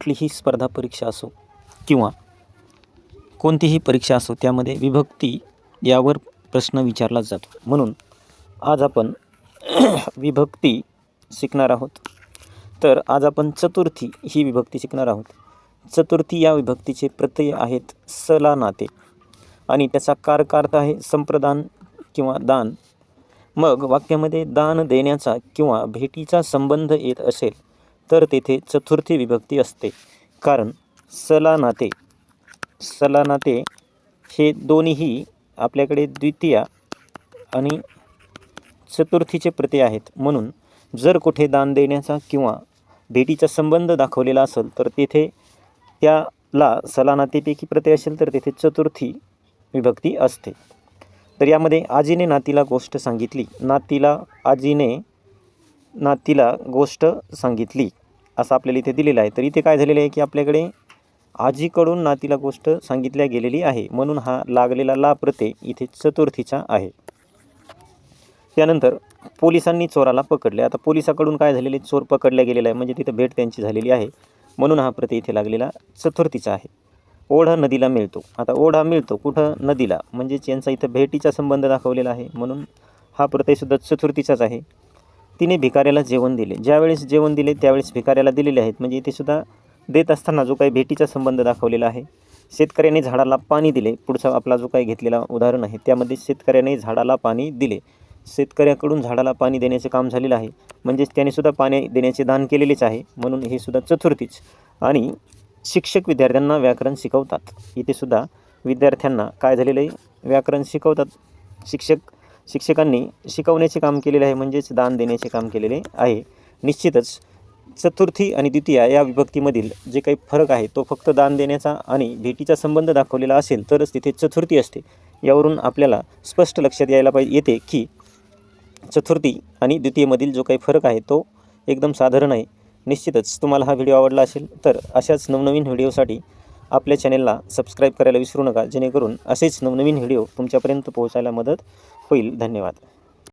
कुठलीही स्पर्धा परीक्षा असो किंवा कोणतीही परीक्षा असो, त्यामध्ये विभक्ती यावर प्रश्न विचारला जातो. म्हणून आज आपण विभक्ती शिकणार आहोत. तर आज आपण चतुर्थी ही विभक्ती शिकणार आहोत. चतुर्थी या विभक्तीचे प्रत्यय आहेत सला नाते आणि त्याचा कारक आहे संप्रदान किंवा दान. मग वाक्यामध्ये दान देण्याचा किंवा भेटीचा संबंध येत असेल तर तेथे चतुर्थी विभक्ती असते. कारण सला नाते हे दोन्हीही आपल्याकडे द्वितीया आणि चतुर्थीचे प्रत्यय आहेत. म्हणून जर कुठे दान देण्याचा किंवा भेटीचा संबंध दाखवलेला असेल तर तेथे त्याला सला नातेपैकी प्रत्यय असेल तर तेथे चतुर्थी विभक्ती असते. तर यामध्ये आजीने नातीला गोष्ट सांगितली, आजीने नातीला गोष्ट सांगितली असं आपल्याला इथे दिलेलं आहे. तर इथे काय झालेलं आहे की आपल्याकडे आजीकडून नातीला गोष्ट सांगितल्या गेलेली आहे, म्हणून हा लागलेला ला प्रत्यय इथे चतुर्थीचा आहे. त्यानंतर पोलिसांनी चोराला पकडले. आता पोलिसाकडून काय झालेले, चोर पकडल्या गेलेला आहे, म्हणजे तिथे भेट त्यांची झालेली आहे, म्हणून हा प्रत्यय इथे लागलेला चतुर्थीचा आहे. ओढा नदीला मिळतो. आता ओढा मिळतो कुठं, नदीला, म्हणजेच यांचा इथं भेटीचा संबंध दाखवलेला आहे, म्हणून हा प्रत्ययसुद्धा चतुर्थीचाच आहे. तिने भिकाऱ्याला जेवण दिले. ज्यावेळेस जेवण दिले त्यावेळेस भिकाऱ्याला दिलेले आहेत, म्हणजे इथे सुद्धा देत असताना जो काही भेटीचा संबंध दाखवलेला आहे. शेतकऱ्याने झाडाला पाणी दिले. पुढचा आपला जो काही घेतलेला उदाहरण आहे त्यामध्ये शेतकऱ्याने झाडाला पाणी दिले. शेतकऱ्याकडून झाडाला पाणी देण्याचे काम झालेलं आहे, म्हणजेच त्याने सुद्धा पाणी देण्याचे दान केलेलेच आहे, म्हणून हे सुद्धा चतुर्थीच. आणि शिक्षक विद्यार्थ्यांना व्याकरण शिकवतात. इथे सुद्धा विद्यार्थ्यांना काय झालेलं आहे, व्याकरण शिकवतात. शिक्षकांनी शिकवण्याचे काम केलेले आहे, म्हणजेच दान देण्याचे काम केलेले आहे. निश्चितच चतुर्थी आणि द्वितीया या विभक्तीमधील जे काही फरक आहे तो फक्त दान देण्याचा आणि भेटीचा संबंध दाखवलेला असेल तरच तिथे चतुर्थी असते. यावरून आपल्याला स्पष्ट लक्षात येते की चतुर्थी आणि द्वितीयेमधील जो काही फरक आहे तो एकदम साधारण आहे. निश्चितच तुम्हाला हा व्हिडिओ आवडला असेल तर अशाच नवनवीन व्हिडिओसाठी आपल्या चॅनेलला सबस्क्राईब करायला विसरू नका, जेणेकरून असेच नवनवीन व्हिडिओ तुमच्यापर्यंत पोहोचायला मदत होईल. धन्यवाद.